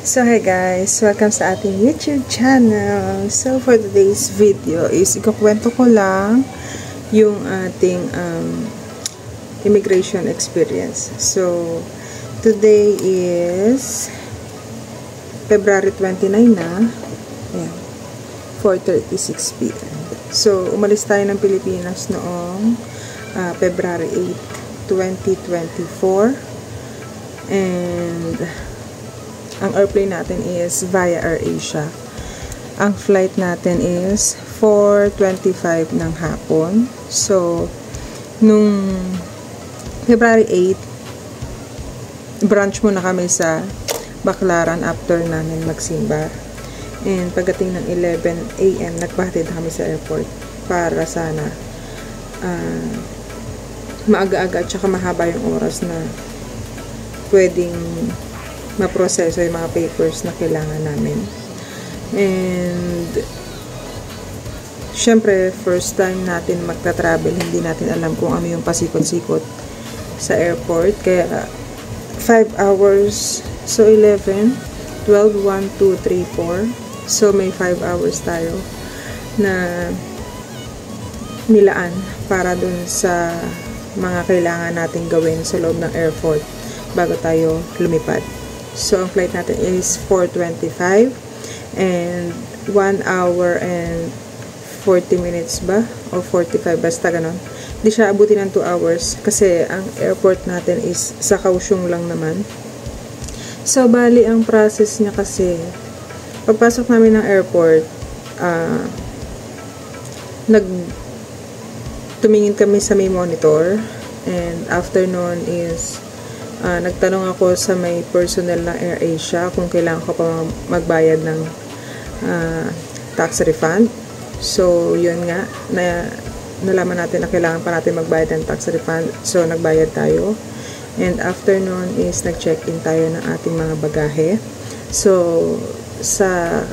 So hey guys, welcome sa ating YouTube channel. So for today's video is ikukwento ko lang yung ating immigration experience. So today is February 29 na. Ayan, 4:36 p.m. So umalis tayo ng Pilipinas noong February 8, 2024. And ang airplane natin is via AirAsia. Ang flight natin is 4:25 ng hapon. So, nung February 8, brunch muna kami sa Baclaran after namin magsimba. And pagdating ng 11 AM, nagpahatid kami sa airport para sana maaga-aga at saka mahaba yung oras na pwedeng maproseso yung mga papers na kailangan namin. And syempre, first time natin magta-travel, hindi natin alam kung ano yung pasikot-sikot sa airport. Kaya 5 hours, so 11, 12, 1, 2, 3, 4. So may 5 hours tayo na nilaan para dun sa mga kailangan natin gawin sa loob ng airport bago tayo lumipad. So, ang flight natin is 4:25 and 1 hour and 40 minutes ba? O 45, basta ganon. Hindi siya abutin ng 2 hours kasi ang airport natin is sa Kaohsiung lang naman. So, bali ang process niya kasi pagpasok namin ng airport, tumingin kami sa may monitor, and after nun is nagtanong ako sa may personnel ng AirAsia kung kailangan ko pa magbayad ng tax refund. So, yun nga, nalaman natin na kailangan pa natin magbayad ng tax refund. So, nagbayad tayo. And after nun is nag-check-in tayo ng ating mga bagahe. So, sa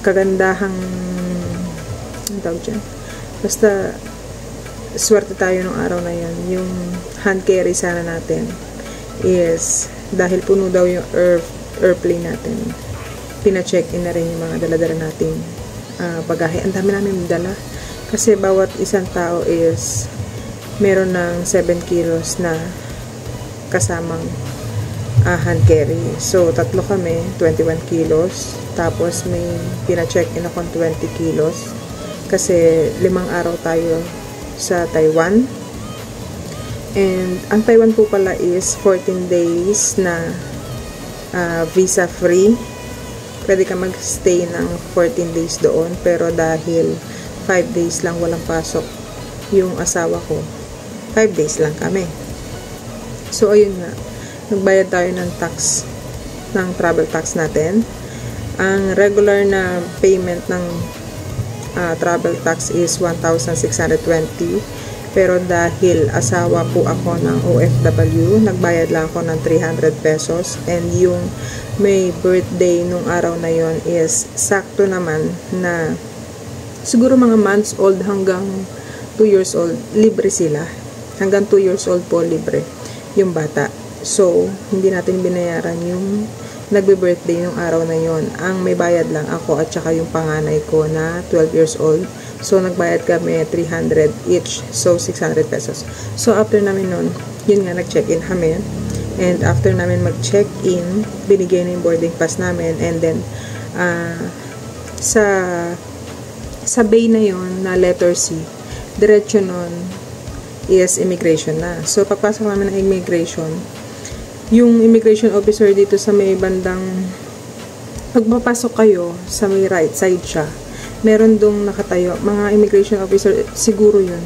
kagandahang ang tawag dyan, basta swerte tayo nung araw na yun. Yung hand carry sana natin is dahil puno daw yung airplane natin, pina-check-in na rin yung mga dala-dala nating bagahe. Ang dami namin dala kasi bawat isang tao is meron ng 7 kilos na kasamang hand carry. So, tatlo kami, 21 kilos. Tapos, may pina-check-in akong 20 kilos kasi 5 araw tayo sa Taiwan. And ang Taiwan po pala is 14 days na visa free. Pwede ka mag-stay ng 14 days doon, pero dahil 5 days lang walang pasok yung asawa ko, 5 days lang kami. So ayun nga, nagbayad tayo ng tax, ng travel tax natin. Ang regular na payment ng travel tax is 1,620. Pero dahil asawa po ako ng OFW, nagbayad lang ako ng 300 pesos. And yung may birthday nung araw na yon is sakto naman na siguro mga months old hanggang 2 years old, libre sila. Hanggang 2 years old po, libre yung bata. So, hindi natin binayaran yung nagbe-birthday nung araw na yon. Ang may bayad lang ako at saka yung panganay ko na 12 years old. So, nagbayad kami 300 each. So, 600 pesos. So, after namin nun, yun nga, nag-check-in kami. And after namin mag-check-in, binigay na yung boarding pass namin. And then, sa bay na yun, na letter C, diretso nun is immigration na. So, pagpasok namin ng immigration, yung immigration officer dito sa may bandang, pagpapasok kayo, sa may right side siya, meron dong nakatayo, mga immigration officer, siguro yun.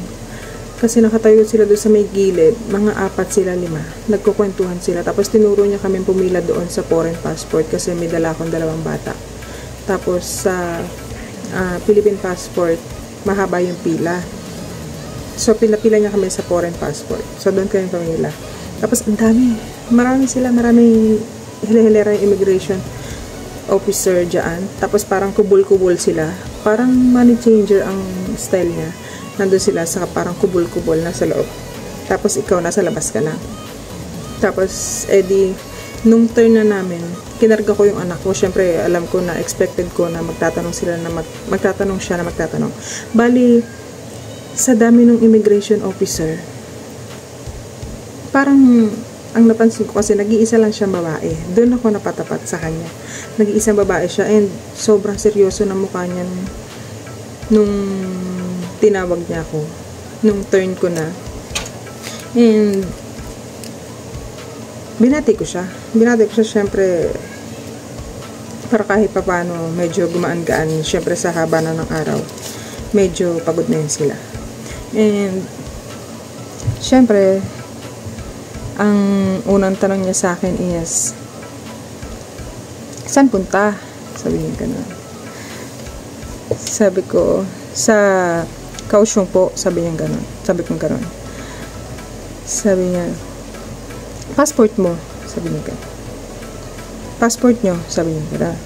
Kasi nakatayo sila doon sa may gilid, mga 4 sila, 5. Nagkukwentuhan sila. Tapos tinuro niya kami pumila doon sa foreign passport kasi may dala akong 2 bata. Tapos sa Philippine passport, mahaba yung pila. So pila-pila niya kami sa foreign passport. So doon kami pumila. Tapos ang dami. Marami sila, maraming hila-hilera yung immigration officer dyan. Tapos parang kubul-kubul sila. Parang money changer ang style niya. Nandun sila sa parang kubul-kubul na sa loob. Tapos ikaw nasa labas ka na. Tapos edi nung turn na namin, kinarga ko yung anak ko. Syempre, alam ko na, expected ko na magtatanong sila na magtatanong siya na magtatanong. Bali, sa dami ng immigration officer, parang, ang napansin ko kasi, nag-iisa lang siyang babae. Doon ako napatapat sa kanya. Nag-iisang babae siya, and sobrang seryoso na mukha niya nung tinawag niya ako. Nung turn ko na. And, binati ko siya. Syempre, para kahit papano, medyo gumaan-gaan. Syempre, sa haba na ng araw, medyo pagod na yun sila. And, syempre, ang unang tanong niya sa akin is, saan punta? Sabi niya gano'n. Sabi ko, sa Kaohsiung po. Sabi niya gano'n. Sabi ko gano'n. Sabi niya, passport mo. Sabi niya gano'n. Passport nyo. Sabi niya gano'n.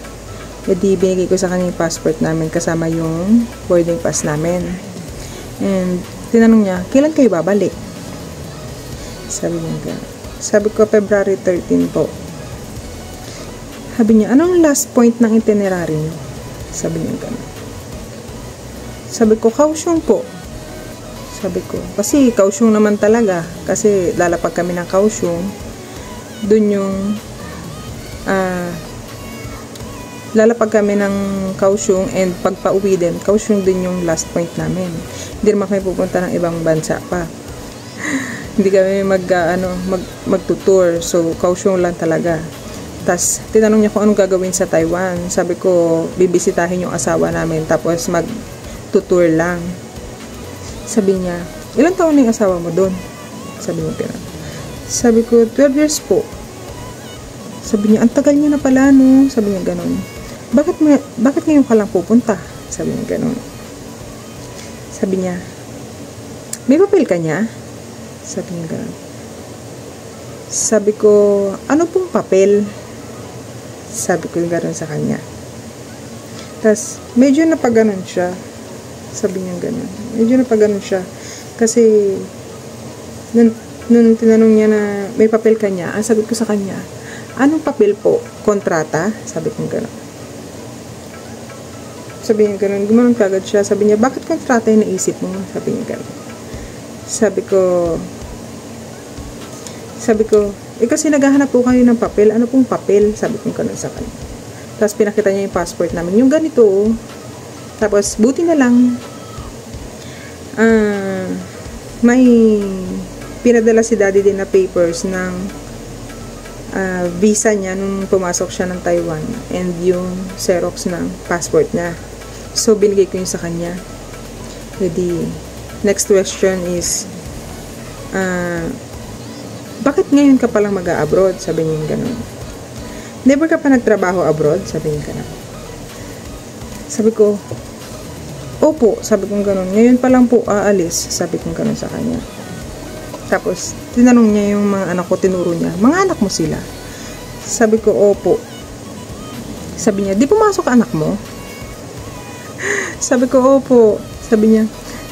E di, binigay ko sa kanya yung passport namin kasama yung boarding pass namin. And, tinanong niya, kailan kayo babalik? Sabi niya gano'n. Sabi ko, February 13 po. Sabi niya, anong last point ng itinerary niyo? Sabi niya gano'n. Sabi ko, Kaohsiung po. Sabi ko, kasi Kaohsiung naman talaga. Kasi lalapag kami ng Kaohsiung. Doon yung, lalapag kami ng Kaohsiung, and pagpa-uwi din, Kaohsiung din yung last point namin. Hindi naman kami pupunta ng ibang bansa pa. Hindi kami magtutour. So, Kaohsiung lang talaga. Tapos, tinanong niya kung anong gagawin sa Taiwan. Sabi ko, bibisitahin yung asawa namin. Tapos, mag-tutour lang. Sabi niya, ilang taon na yung asawa mo doon? Sabi niya, sabi ko, 12 years po. Sabi niya, ang tagal niyo na pala, no? Sabi niya, ganun. Bakit ngayon ka lang pupunta? Sabi niya, ganun. Sabi niya, may papel ka niya? Sabi niya, ganun. Sabi ko, ano pong papel? Sabi ko, gano'n sa kanya. Tapos, medyo napaganon siya. Sabi niya gano'n. Medyo napaganon siya. Kasi, nung tinanong niya na may papel ka niya, sabi ko sa kanya, anong papel po? Kontrata? Sabi ko gano'n. Sabi niya gano'n. Gumanon kagad siya. Sabi niya, bakit kontrata yung naisip mo? Sabi niya gano'n. Sabi ko, kasi naghahanap po kayo ng papel. Ano pong papel? Sabi ko gano'n sa kanya. Tapos pinakita niya yung passport namin. Yung ganito. Tapos, buti na lang, may pinadala si daddy din na papers ng visa niya nung pumasok siya ng Taiwan. And yung Xerox ng passport niya. So, binigay ko yun sa kanya. Jadi, next question is, bakit ngayon ka palang mag-a-abroad? Sabi niya gano'n. Never ka pa nagtrabaho abroad? Sabi niya gano'n. Sabi ko, opo. Sabi ko gano'n. Ngayon pa lang po aalis. Sabi ko gano'n sa kanya. Tapos, tinanong niya yung mga anak ko, tinuro niya. Mga anak mo sila? Sabi ko, opo. Sabi niya, di pumasok anak mo? Sabi ko, opo. Sabi niya,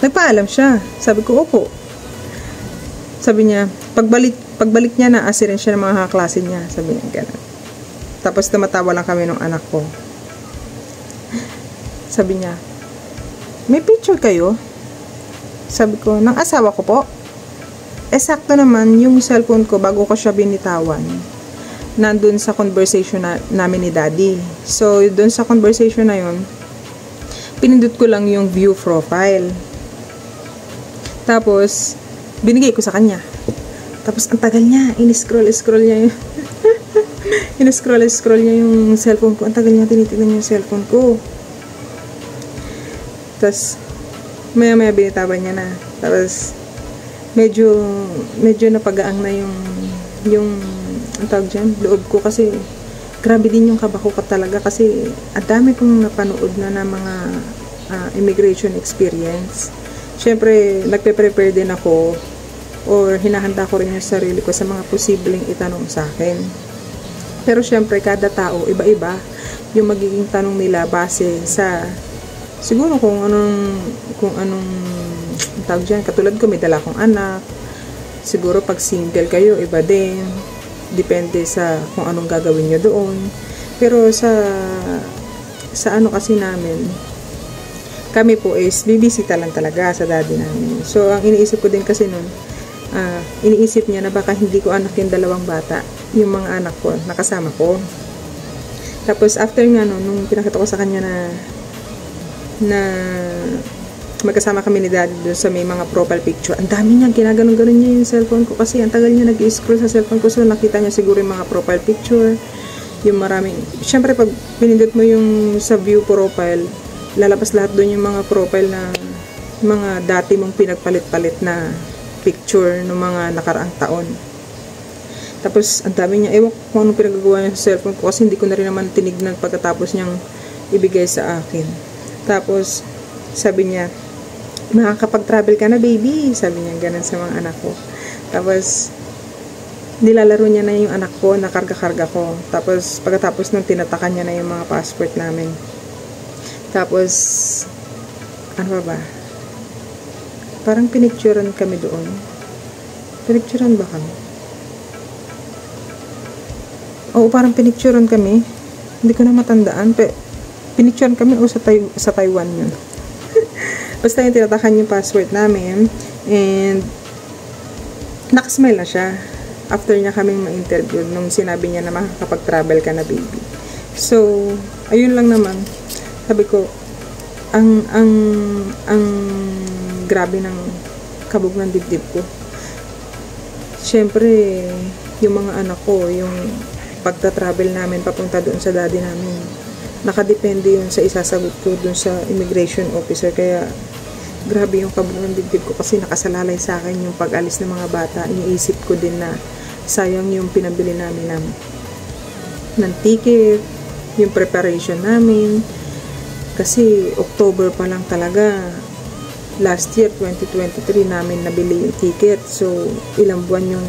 nagpaalam siya. Sabi ko, opo. Sabi niya, pagbalik niya na asirin siya ng mga kaklase niya. Sabi niya, gano'n. Tapos tumatawa lang kami ng anak ko. Sabi niya, may picture kayo? Sabi ko, ng asawa ko po. Sakto naman, yung cellphone ko, bago ko siya binitawan, nandun sa conversation namin ni daddy. So, dun sa conversation na yun, pinindot ko lang yung view profile. Tapos, binigay ko sa kanya. Tapos, ang tagal niya. In-scroll niya yung in-scroll niya yung cellphone ko. Ang tagal niya, tinitignan niya yung cellphone ko. Tapos, maya-maya binitawan niya na. Tapos, medyo napagaang na yung ang tawag dyan, loob ko. Kasi, grabe din yung kaba ko talaga. Kasi, ang dami kong napanood na mga immigration experience. Siyempre, nagpe-prepare din ako or hinahanda ko rin yung sarili ko sa mga posibleng itanong sa akin. Pero syempre, kada tao, iba-iba yung magiging tanong nila base sa siguro kung anong tawag dyan. Katulad ko, may dala akong anak. Siguro pag single kayo, iba din. depende sa kung anong gagawin nyo doon. Pero sa ano kasi namin, kami po is bibisita lang talaga sa daddy namin. So, ang iniisip ko din kasi nun, iniisip niya na baka hindi ko anak yung dalawang bata, yung mga anak ko, nakasama ko. Tapos, after nga no, nung pinakita ko sa kanya na magkasama kami ni daddy doon sa may mga profile picture, ang dami niya, ginaganon-ganon niya yung cellphone ko kasi ang tagal niya nag-scroll sa cellphone ko, so nakita niya siguro yung mga profile picture, yung maraming, syempre pag pinindot mo yung sa view profile, lalabas lahat doon yung mga profile na mga dati mong pinagpalit-palit na picture ng mga nakaraang taon. Tapos, ang dami niya, ewan ko kung anong pinagagawa niya sa cellphone ko kasi hindi ko na rin naman tinignan pagkatapos niyang ibigay sa akin. Tapos, sabi niya, makakapag-travel ka na baby, sabi niya ganun sa mga anak ko. Tapos, nilalaro niya na yung anak ko, nakarga-karga ko. Tapos, pagkatapos nung tinatakan niya na yung mga passport namin. Tapos, ano ba? Parang pinicturean kami doon. Pinicturean ba kami? Oo, parang pinicturean kami. Hindi ko na matandaan. Pinicturean kami o sa Taiwan yun. Basta yung tinatakan yung password namin. And, nakasmile na siya. After niya kaming ma-interview, nung sinabi niya na makakapag-travel ka na baby. So, ayun lang naman. Sabi ko, ang grabe ng kabog ng dibdib ko. Siyempre, yung mga anak ko, yung pagta-travel namin papunta doon sa daddy namin, nakadepende yun sa isasagot ko doon sa immigration officer. Kaya, grabe yung kabog ng dibdib ko kasi nakasalalay sa akin yung pag-alis ng mga bata. Iniisip ko din na sayang yung pinabili namin ng ticket, yung preparation namin. Kasi October pa lang talaga, last year 2023 namin nabili yung ticket. So ilang buwan yung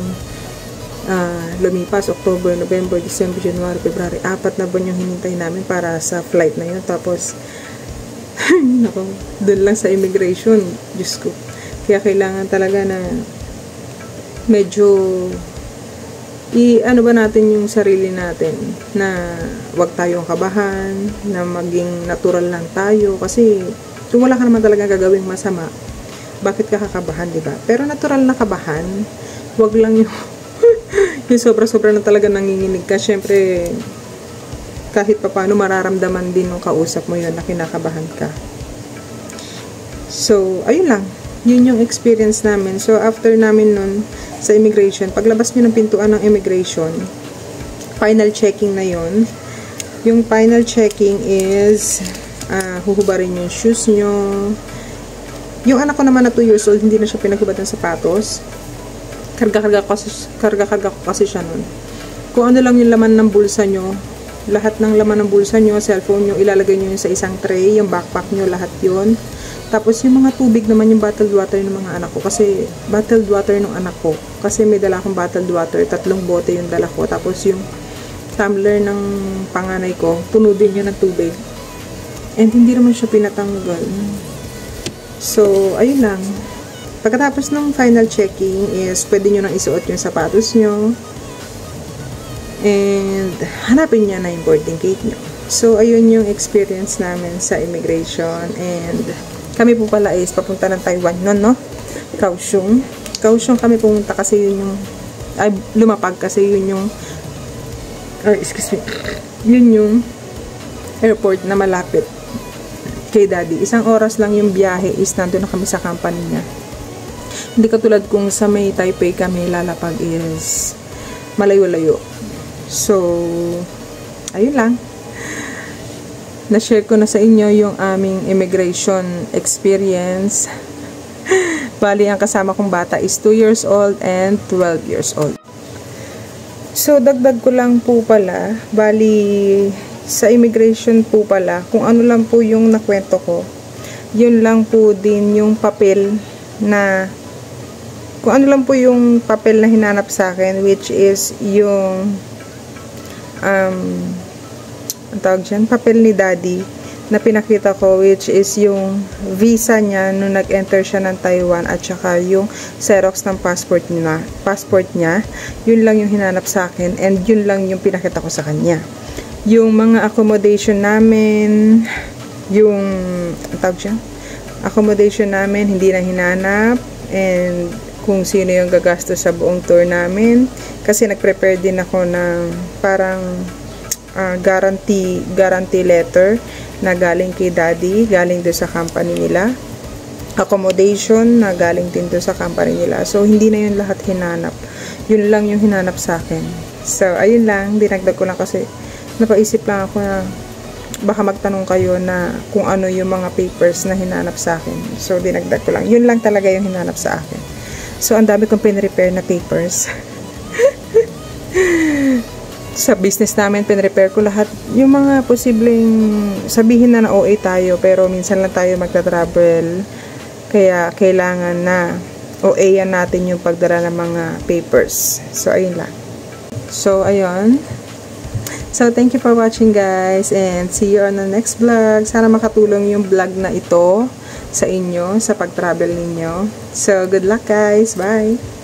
lumipas, October, November, December, January, February, 4 na buwan yung hinintay namin para sa flight na yun. Tapos nako, dun lang sa immigration, Diyos ko, kaya kailangan talaga na medyo ano ba natin yung sarili natin na wag tayong kabahan, na maging natural lang tayo kasi kung wala ka naman talaga gagawing masama, bakit ka kakabahan, diba? Pero natural na kabahan, wag lang yung yung sobra-sobra na talaga nanginginig ka. Syempre kahit pa paano mararamdaman din ng kausap mo yun na kinakabahan ka. So ayun lang, yun yung experience namin. So after namin nun sa immigration, paglabas nyo ng pintuan ng immigration, final checking na yun. Yung final checking is huhubarin yung shoes nyo. Yung anak ko naman na 2 years old, hindi na siya pinaghubad ng sapatos. Karga-karga ko kasi siya nun. Kung ano lang yung laman ng bulsa nyo, lahat ng laman ng bulsa nyo, cellphone nyo, ilalagay nyo yun sa isang tray, yung backpack nyo, lahat yun. Tapos yung mga tubig naman, yung bottled water ng mga anak ko, kasi bottled water ng anak ko, kasi may dala akong bottled water, 3 bote yung dala ko. Tapos yung tumbler ng panganay ko, puno din yun ng tubig. And hindi naman siya pinatanggal. So, ayun lang. Pagkatapos ng final checking is, pwede nyo nang isuot yung sapatos nyo. And, hanapin niya na yung boarding gate nyo. So, ayun yung experience namin sa immigration. And, kami po pala is papunta ng Taiwan nun, no? Kaohsiung. Kaohsiung kami pumunta kasi yun yung, lumapag kasi yun yung, excuse me, yun yung airport na malapit kay daddy. 1 oras lang yung biyahe is nandun na kami sa company niya. Hindi katulad kung sa may Taipei kami lalapag is malayo-layo. So, ayun lang. Na-share ko na sa inyo yung aming immigration experience. Bali, ang kasama kong bata is 2 years old and 12 years old. So, dagdag ko lang po pala, bali, sa immigration po pala, kung ano lang po yung nakwento ko, yun lang po din yung papel na, kung ano lang po yung papel na hinanap sa akin, which is yung, ang tawag dyan, papel ni daddy na pinakita ko, which is yung visa niya nung nag-enter siya ng Taiwan at saka yung Xerox ng passport niya. Yun lang yung hinanap sa akin and yun lang yung pinakita ko sa kanya. Yung mga accommodation namin, yung accommodation namin hindi na hinanap, and kung sino yung gagastos sa buong tour namin, kasi nag-prepare din ako ng parang guarantee letter na galing kay daddy, galing doon sa company nila, accommodation na galing din doon sa company nila. So hindi na yun lahat hinanap, yun lang yung hinanap sa akin. So ayun lang, dinagdag ko lang kasi napaisip lang ako na baka magtanong kayo na kung ano yung mga papers na hinanap sa akin. So dinagdag ko lang, yun lang talaga yung hinanap sa akin. So ang dami kong pinrepair na papers. Sa business namin, pinrepair ko lahat yung mga posibleng sabihin na OA tayo, pero minsan lang tayo magta-travel, kaya kailangan na OA yan natin yung pagdala ng mga papers. So ayun lang. So ayun, so thank you for watching guys, and see you on the next vlog. Sana makatulong yung vlog na ito sa inyo sa pag-travel ninyo. So good luck guys, bye.